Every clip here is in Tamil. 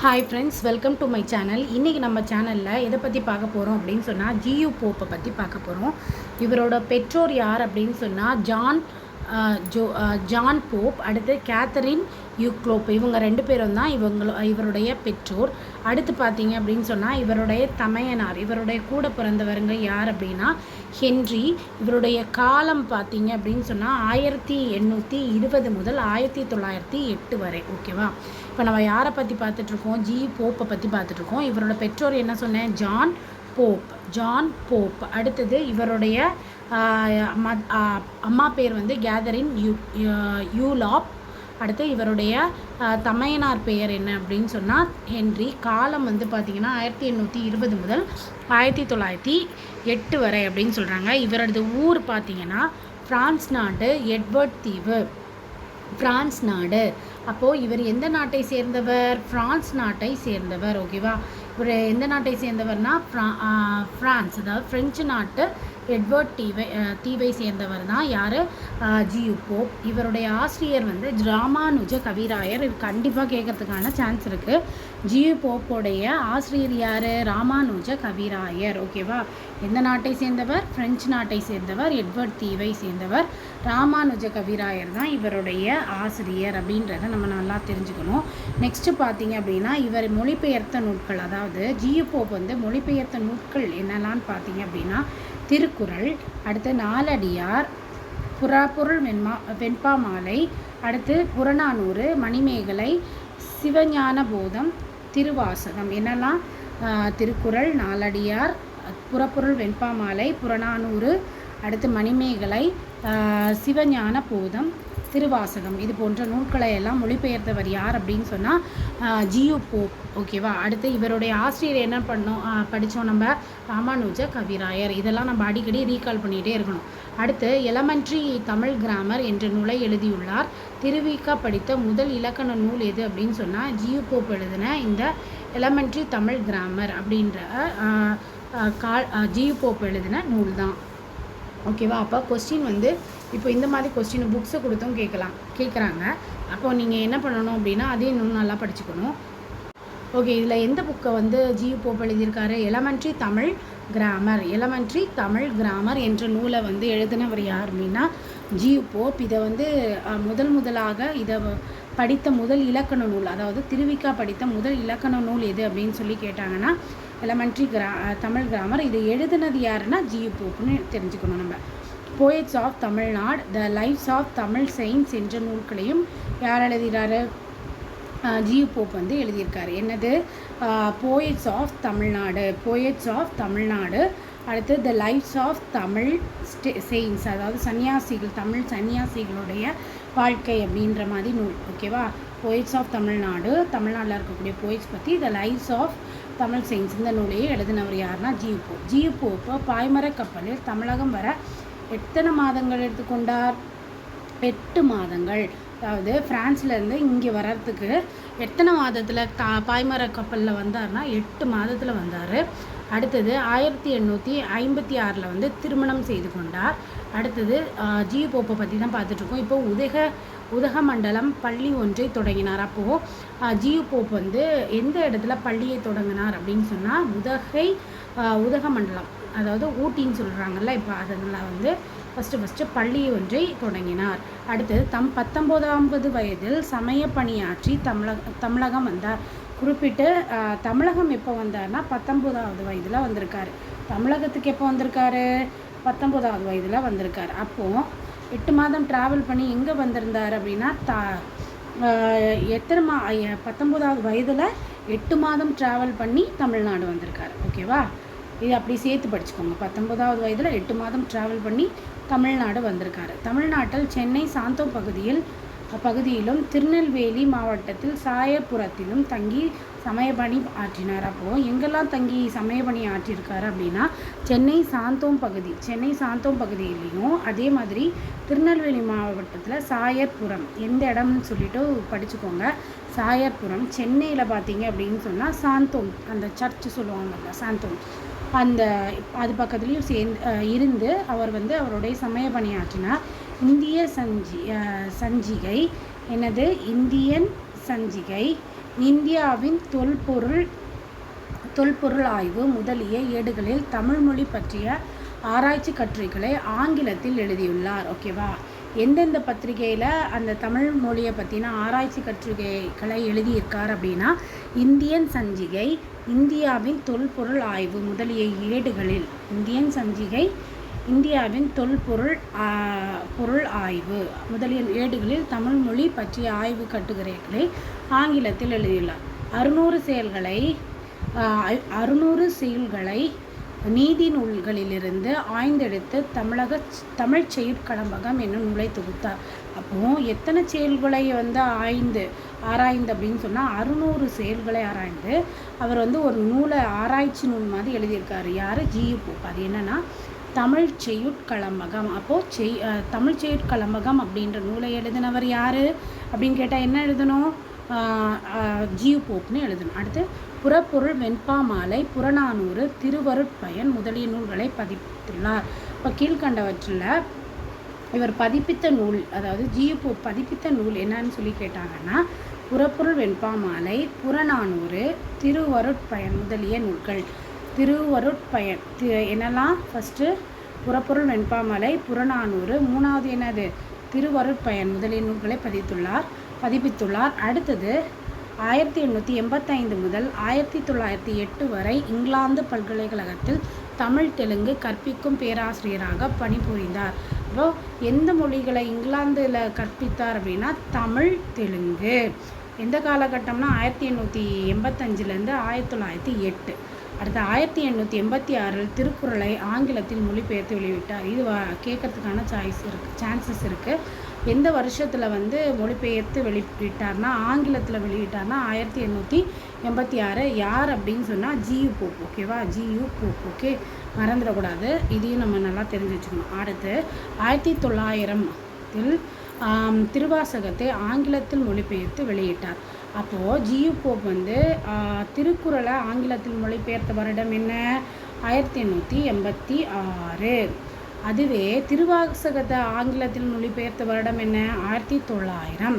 Hi friends, welcome to my channel. இன்றைக்கி நம்ம சேனலில் எதை பற்றி பார்க்க போகிறோம் அப்படின்னு சொன்னால் ஜியு போப்பை பற்றி பார்க்க போகிறோம். இவரோட பெற்றோர் யார் அப்படின்னு சொன்னால் ஜான் போப், அடுத்து கேத்தரின் யூக்ளோப். இவங்க ரெண்டு பேரும் தான் இவருடைய பெற்றோர். அடுத்து பார்த்தீங்க அப்படின்னு சொன்னால் இவருடைய தமையனார், இவருடைய கூட பிறந்தவருங்க யார் அப்படின்னா ஹென்றி. இவருடைய காலம் பார்த்தீங்க அப்படின்னு சொன்னால் 1820 முதல் 1908 வரை. ஓகேவா? இப்போ நம்ம யாரை பற்றி பார்த்துட்ருக்கோம்? ஜி போப்பை பற்றி பார்த்துட்ருக்கோம். இவரோட பெற்றோர் என்ன சொன்னேன்? John Pope. அடுத்தது இவருடைய அம்மா பேர் வந்து கேதரின் யூலாப். அடுத்து இவருடைய தமையனார் பெயர் என்ன அப்படின்னு சொன்னால் ஹென்றி. காலம் வந்து பார்த்திங்கன்னா 1820 முதல் 1908 வரை அப்படின்னு சொல்கிறாங்க. இவரது ஊர் பார்த்திங்கன்னா பிரான்ஸ் நாடு, எட்வர்ட் தீவு, பிரான்ஸ் நாடு. அப்போது இவர் எந்த நாட்டை சேர்ந்தவர்? பிரான்ஸ் நாட்டை சேர்ந்தவர். ஓகேவா? இவர் எந்த நாட்டை சேர்ந்தவர்னா பிரான்ஸ், அதாவது ஃப்ரெஞ்சு நாட்டு எட்வர்ட் தீவை சேர்ந்தவர் தான் யார்? G U Pope. இவருடைய ஆசிரியர் வந்து ராமானுஜ கவிராயர். இது கண்டிப்பாக கேட்கறதுக்கான சான்ஸ் இருக்குது. ஜியு போப்போடைய ஆசிரியர் யார்? ராமானுஜ கவிராயர். ஓகேவா? எந்த நாட்டை சேர்ந்தவர்? பிரெஞ்சு நாட்டை சேர்ந்தவர், எட்வர்ட் தீவை சேர்ந்தவர். ராமானுஜ கவிராயர் தான் இவருடைய ஆசிரியர் அப்படின்றத நம்ம நல்லா தெரிஞ்சுக்கணும். நெக்ஸ்ட்டு பார்த்தீங்க அப்படின்னா இவர் மொழிபெயர்த்த நூட்கள், அதாவது ஜியு போப் வந்து மொழிபெயர்த்த நூட்கள் என்னெல்லான்னு பார்த்தீங்க அப்படின்னா திருக்குறள், அடுத்து நாலடியார், புறப்பொருள் வெண்பா மாலை, அடுத்து புறநானூறு, மணிமேகலை, சிவஞான போதம், திருவாசகம். என்னெல்லாம்? திருக்குறள், நாலடியார், புறப்பொருள் வெண்பா மாலை, புறநானூறு, அடுத்து மணிமேகலை, சிவஞான போதம், திருவாசகம். இது போன்ற நூல்களை எல்லாம் மொழிபெயர்த்தவர் யார் அப்படின்னு சொன்னால் ஜியு போப். ஓகேவா? அடுத்து இவருடைய ஆசிரியர் என்ன படித்தோம் நம்ம? ராமானுஜ கவிராயர். இதெல்லாம் நம்ம அடிக்கடி ரீகால் பண்ணிகிட்டே இருக்கணும். அடுத்து எலமெண்ட்ரி தமிழ் கிராமர் என்ற நூலை எழுதியுள்ளார். திருவிக படித்த முதல் இலக்கண நூல் எது அப்படின்னு சொன்னால் ஜியு போப் எழுதின இந்த எலமெண்ட்ரி தமிழ் கிராமர் அப்படின்ற ஜியு போப் எழுதின நூல் தான். ஓகேவா? அப்போ கொஸ்டின் வந்து இப்போ இந்த மாதிரி கொஸ்டின் புக்ஸை கொடுத்தும் கேட்குறாங்க. அப்போ நீங்கள் என்ன பண்ணணும் அப்படின்னா அதையும் இன்னும் நல்லா படிச்சுக்கணும். ஓகே, இதில் எந்த புக்கை வந்து ஜியு போப் எழுதியிருக்காரு? எலமெண்ட்ரி தமிழ் கிராமர் என்ற நூலை வந்து எழுதினவர் யார் அப்படின்னா ஜியு போப். இதை வந்து முதலாக இதை படித்த முதல் இலக்கண நூல், அதாவது திருவிக்கா படித்த முதல் இலக்கண நூல் எது அப்படின்னு சொல்லி கேட்டாங்கன்னா எலமெண்ட்ரி தமிழ் கிராமர். இதை எழுதினது யாருன்னா ஜியு போப்னு தெரிஞ்சுக்கணும் நம்ம. Poets of Tamil Nadu, the lifes of Tamil saints என்ற நூல்களையும் யார் எழுதுகிறாரு? ஜியு போப் வந்து எழுதியிருக்காரு. என்னது? போயட்ஸ் ஆஃப் தமிழ்நாடு, அடுத்து த லைஃப்ஸ் ஆஃப் தமிழ் செயின்ஸ், அதாவது சன்னியாசிகள், தமிழ் சன்னியாசிகளுடைய வாழ்க்கை அப்படின்ற மாதிரி நூல். ஓகேவா? போயட்ஸ் ஆஃப் தமிழ்நாடு, தமிழ்நாட்டில் இருக்கக்கூடிய போயட்ஸ் பற்றி, த லைஃப்ஸ் ஆஃப் தமிழ் செயின்ஸ் இந்த நூலையே எழுதினவர் யாருன்னா ஜியு போப். பாய்மர கப்பலில் தமிழகம் வர எத்தனை மாதங்கள் எடுத்துக்கொண்டார்? 8 மாதங்கள். அதாவது பிரான்ஸ்லேருந்து இங்கே வர்றதுக்கு எத்தனை மாதத்தில் பாய்மர கப்பலில் வந்தார்னா 8 மாதத்தில் வந்தார். அடுத்தது 1856 வந்து திருமணம் செய்து கொண்டார். அடுத்தது ஜியு போப்பை பற்றி தான் பார்த்துட்ருக்கோம். இப்போ உதகமண்டலம் பள்ளி ஒன்றை தொடங்கினார். அப்போது ஜியு போப் வந்து எந்த இடத்துல பள்ளியை தொடங்கினார் அப்படின்னு சொன்னால் உதகமண்டலம், அதாவது ஊட்டின்னு சொல்கிறாங்கல்ல, இப்போ அதில் வந்து ஃபஸ்ட்டு பள்ளி ஒன்றை தொடங்கினார். அடுத்தது 19வது வயதில் சமய பணியாற்றி தமிழகம் வந்தார். குறிப்பிட்டு தமிழகம் எப்போ வந்தார்னா 19வது வயதில் வந்திருக்காரு. தமிழகத்துக்கு எப்போ வந்திருக்காரு? 19வது வயதில் வந்திருக்காரு. அப்போது 8 மாதம் ட்ராவல் பண்ணி எங்கே வந்திருந்தார் அப்படின்னா 19வது வயதில் 8 மாதம் ட்ராவல் பண்ணி தமிழ்நாடு வந்திருக்காரு. ஓகேவா? இது அப்படி சேர்த்து படிச்சுக்கோங்க. 19வது வயதில் 8 மாதம் ட்ராவல் பண்ணி தமிழ்நாடு வந்திருக்காரு. தமிழ்நாட்டில் சென்னை சாந்தோம் பகுதியிலும் திருநெல்வேலி மாவட்டத்தில் சாயர்புரத்திலும் தங்கி சமயபணி ஆற்றினார். அப்போது எங்கெல்லாம் தங்கி சமயபணி ஆற்றியிருக்காரு அப்படின்னா சென்னை சாந்தோம் பகுதியிலையும், அதே மாதிரி திருநெல்வேலி மாவட்டத்தில் சாயர்புரம், எந்த இடம்னு சொல்லிட்டு படிச்சுக்கோங்க. சாயர்புரம். சென்னையில் பார்த்தீங்க அப்படின்னு சொன்னால் சாந்தோம், அந்த சர்ச்சு சொல்லுவாங்கல்ல, சாந்தோம், அது பக்கத்துலேயும் இருந்து அவர் வந்து அவருடைய சமய பணியாற்றினார். இந்திய சஞ்சிகை, என்னது? இந்தியன் சஞ்சிகை, இந்தியாவின் தொல்பொருள் ஆய்வு முதலிய ஏடுகளில் தமிழ்மொழி பற்றிய ஆராய்ச்சி கட்டுரைகளை ஆங்கிலத்தில் எழுதியுள்ளார். ஓகேவா? எந்தெந்த பத்திரிகையில் அந்த தமிழ் மொழியை பற்றின ஆராய்ச்சி கட்டுரைகளை எழுதியிருக்கார் அப்படின்னா, இந்தியன் சஞ்சிகை, இந்தியாவின் தொல்பொருள் ஆய்வு முதலிய ஏடுகளில், இந்தியன் சஞ்சிகை, இந்தியாவின் பொருள் ஆய்வு முதலிய ஏடுகளில் தமிழ் மொழி பற்றிய ஆய்வு கட்டுரைகளை ஆங்கிலத்தில் எழுதியுள்ளார். 600 செயல்களை நீதி நூல்களிலிருந்து ஆய்ந்தெடுத்து தமிழ் செய்யுட்கலம்பகம் என்னும் நூலை தொகுத்தார். அப்போது எத்தனை செயல்களை ஆராய்ந்து அப்படின்னு சொன்னால் 600 செயல்களை ஆராய்ந்து அவர் ஒரு நூலை ஆராய்ச்சி நூல் மாதிரி எழுதியிருக்காரு. யார்? ஜி.யு. போப். அது என்னென்னா தமிழ் செய்யுட்கலம்பகம். அப்போது தமிழ் செய்யுட்கலம்பகம் அப்படின்ற நூலை எழுதினவர் யார் அப்படின்னு கேட்டால் என்ன எழுதணும்? ஜி.யு. போப்னு எழுதணும். அடுத்து புறப்பொருள், வெண்பாமாலை, புறநானூறு, திருவருட்பயன் முதலிய நூல்களை பதிப்பித்துள்ளார். இப்போ கீழ்கண்டவற்றில் இவர் பதிப்பித்த நூல், அதாவது ஜி.யு. போப் பதிப்பித்த நூல் என்னன்னு சொல்லி கேட்டாங்கன்னா, புறப்பொருள், வெண்பாமாலை, புறநானூறு, திருவருட்பயன் முதலிய நூல்கள். திருவருட்பயன் என்னெல்லாம்? ஃபஸ்ட்டு புறப்பொருள், வெண்பாமாலை, புறநானூறு, மூணாவது என்னது? திருவருட்பயன் முதலிய நூல்களை பதிப்பித்துள்ளார். அடுத்தது 1885 முதல் 1908 வரை இங்கிலாந்து பல்கலைக்கழகத்தில் தமிழ் தெலுங்கு கற்பிக்கும் பேராசிரியராக பணிபுரிந்தார். இப்போ எந்த மொழிகளை இங்கிலாந்தில் கற்பித்தார் அப்படின்னா தமிழ், தெலுங்கு. எந்த காலகட்டம்னா 1885லேருந்து 1908. அடுத்து 1886 திருக்குறளை ஆங்கிலத்தில் மொழிபெயர்த்து வெளியிட்டார். இது கேட்கறதுக்கான சான்சஸ் இருக்குது. எந்த வருஷத்தில் மொழிபெயர்த்து வெளியிட்டார்னா, ஆங்கிலத்தில் வெளியிட்டார்னா 1886. யார் அப்படின்னு சொன்னால் ஜி.யு. போப். ஓகேவா? ஜி.யு. போப். ஓகே, மறந்துடக்கூடாது. இதையும் நம்ம நல்லா தெரிஞ்சு வச்சுக்கணும். அடுத்து 1900 திருவாசகத்தை ஆங்கிலத்தில் மொழிபெயர்த்து வெளியிட்டார். அப்போது ஜி.யு. போப் திருக்குறளை ஆங்கிலத்தில் மொழிபெயர்த்த வருடம் என்ன? 1886. அதுவே திருவாசகத்தை ஆங்கிலத்தில் மொழிபெயர்த்த வருடம் என்ன? 1900.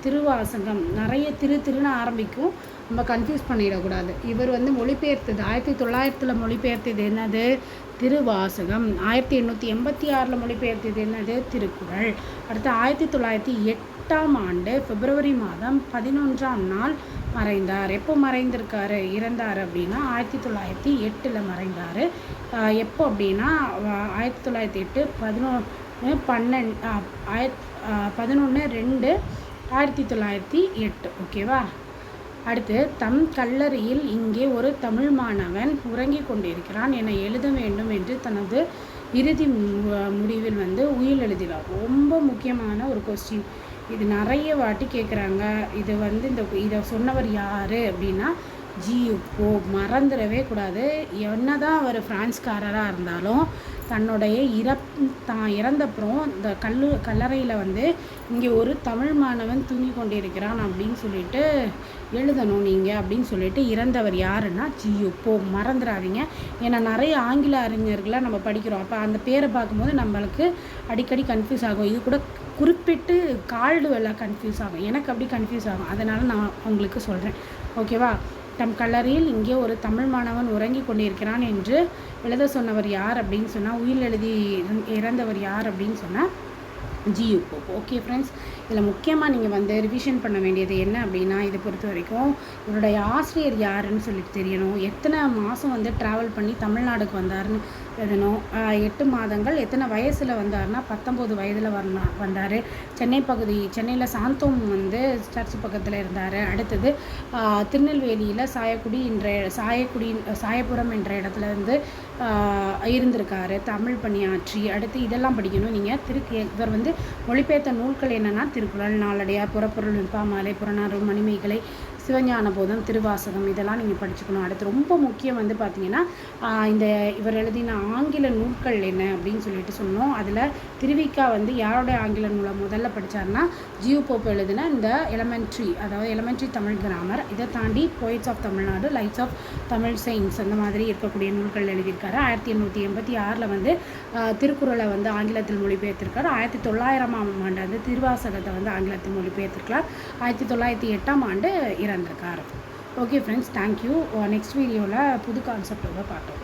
திருவாசகம் நிறைய திருன்னு ஆரம்பிக்கும், நம்ம கன்ஃபியூஸ் பண்ணிடக்கூடாது. இவர் மொழிபெயர்த்தது 1900 மொழிபெயர்த்தது என்னது? திருவாசகம். 1886 மொழிபெயர்த்தது என்னது? திருக்குறள். அடுத்து 1908ஆம் ஆண்டு பிப்ரவரி மாதம் 11ஆம் நாள் மறைந்தார். எப்போ மறைந்திருக்காரு? இறந்தார் அப்படின்னா 1908 மறைந்தார். எப்போ அப்படின்னா 1908 11/2/1908. ஓகேவா? அடுத்து தம் கல்லறையில் இங்கே ஒரு தமிழ் மாணவன் உறங்கிக் கொண்டிருக்கிறான் என எழுத வேண்டும் என்று தனது இறுதி முடிவில் உயில் எழுதினார். ரொம்ப முக்கியமான ஒரு கொஸ்டின் இது, நிறைய வாட்டி கேட்குறாங்க. இது இதை சொன்னவர் யார் அப்படின்னா ஜி.யு. போப். மறந்துடவே கூடாது. என்னதான் அவர் பிரான்ஸ்காரராக இருந்தாலும் தன்னுடைய தான் இறந்தப்புறம் இந்த கல்லறையில் இங்கே ஒரு தமிழ் மாணவன் தூங்கி கொண்டிருக்கிறான் அப்படின்னு சொல்லிட்டு எழுதணும் நீங்கள் அப்படின்னு சொல்லிட்டு இறந்தவர் யாருன்னா ஜி.யு. போப். மறந்துடாதீங்க. ஏன்னா நிறைய ஆங்கில அறிஞர்களை நம்ம படிக்கிறோம். அப்போ அந்த பேரை பார்க்கும்போது நம்மளுக்கு அடிக்கடி கன்ஃபியூஸ் ஆகும். இது கூட குறிப்பிட்டு கால்டுவெல்லாம் கன்ஃபியூஸ் ஆகும். எனக்கு அப்படி கன்ஃபியூஸ் ஆகும். அதனால் நான் உங்களுக்கு சொல்கிறேன். ஓகேவா? தம் கல்லறையில் இங்கே ஒரு தமிழ் மாணவன் உறங்கி கொண்டிருக்கிறான் என்று எழுத சொன்னவர் யார் அப்படின்னு சொன்னால், உயில் எழுதி இறந்தவர் யார் அப்படின்னு சொன்னால் ஜி.யு. போப். ஓகே ஃப்ரெண்ட்ஸ், இதில் முக்கியமாக நீங்கள் ரிவிஷன் பண்ண வேண்டியது என்ன அப்படின்னா, இதை பொறுத்த வரைக்கும் இவருடைய ஆசிரியர் யாருன்னு சொல்லிட்டு தெரியணும். எத்தனை மாதம் ட்ராவல் பண்ணி தமிழ்நாடுக்கு வந்தாருன்னு எழுதணும். 8 மாதங்கள். எத்தனை வயசில் வந்தார்னா 19 வயதில் வந்தார். சென்னையில் சாந்தோம் சர்ச் பக்கத்தில் இருந்தார். அடுத்தது திருநெல்வேலியில் சாயப்புரம் என்ற இடத்துல இருந்திருக்காரு, தமிழ் பணியாற்றி. அடுத்து இதெல்லாம் படிக்கணும் நீங்கள். இவர் மொழிபெயர்த்த நூல்கள் என்னென்னா திருக்குறள், நாலடியார், புறப்பொருள், வெண்பாமாலை, புறநானூறு, மணிமேகலை, சிவஞான போதம், திருவாசகம் இதெல்லாம் நீங்கள் படிச்சுக்கணும். அடுத்து ரொம்ப முக்கியம் வந்து பார்த்திங்கன்னா இந்த இவர் எழுதின ஆங்கில நூல்கள் என்ன அப்படின்னு சொல்லிட்டு சொன்னோம். அதில் திருவிக்கா வந்து யாரோட ஆங்கில நூலை முதல்ல படித்தார்னா ஜியு போப் எழுதின இந்த எலமெண்ட்ரி தமிழ் கிராமர். இதை தாண்டி poets of Tamil Nadu, lives of Tamil saints அந்த மாதிரி இருக்கக்கூடிய நூல்கள் எழுதியிருக்காரு. 1886 வந்து திருக்குறளை வந்து ஆங்கிலத்தில் மொழிபெயர்த்திருக்காரு. 1900ஆம் ஆண்டு வந்து திருவாசகத்தை வந்து ஆங்கிலத்தில் மொழிபெயர்த்திருக்கார். 1908ஆம் ஆண்டு இறந்திருக்கார். Okay friends, thank you. நெக்ஸ்ட் வீடியோவில் புது கான்செப்டோட பார்த்தோம்.